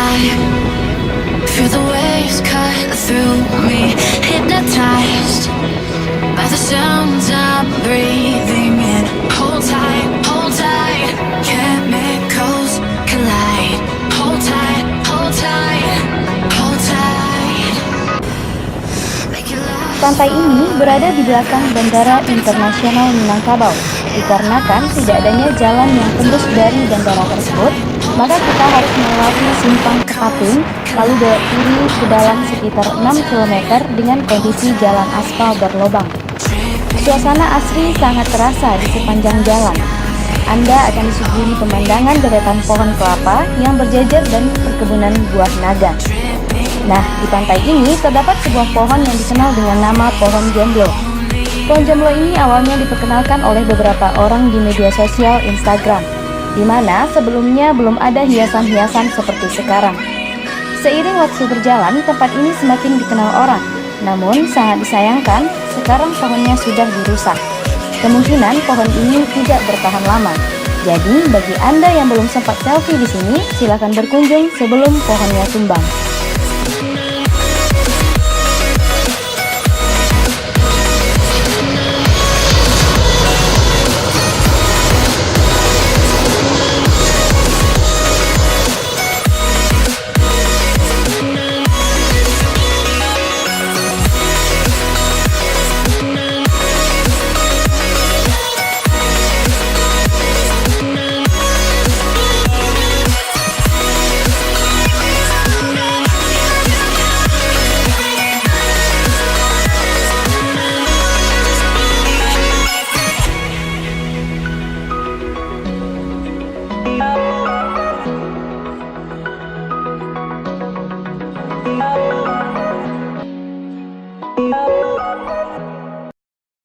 vibe. Feel the waves cut through me, hypnotized by the sounds I'm breathing in. Hold tight, chemicals collide. Hold tight, hold tight, hold tight. Make it last. Pantai ini berada di belakang Bandara Internasional Minangkabau. Dikarenakan tidak adanya jalan yang tembus dari bandara tersebut, maka kita harus melewati simpang Kepatung, lalu belok kiri ke dalam sekitar 6 km dengan kondisi jalan aspal berlobang. Suasana asri sangat terasa di sepanjang jalan. Anda akan disuguhi pemandangan deretan pohon kelapa yang berjejer dan perkebunan buah naga. Nah, di pantai ini terdapat sebuah pohon yang dikenal dengan nama pohon jomblo. Pohon jomblo ini awalnya diperkenalkan oleh beberapa orang di media sosial Instagram, di mana sebelumnya belum ada hiasan-hiasan seperti sekarang. Seiring waktu berjalan, tempat ini semakin dikenal orang. Namun, sangat disayangkan, sekarang pohonnya sudah dirusak. Kemungkinan pohon ini tidak bertahan lama. Jadi, bagi Anda yang belum sempat selfie di sini, silakan berkunjung sebelum pohonnya tumbang.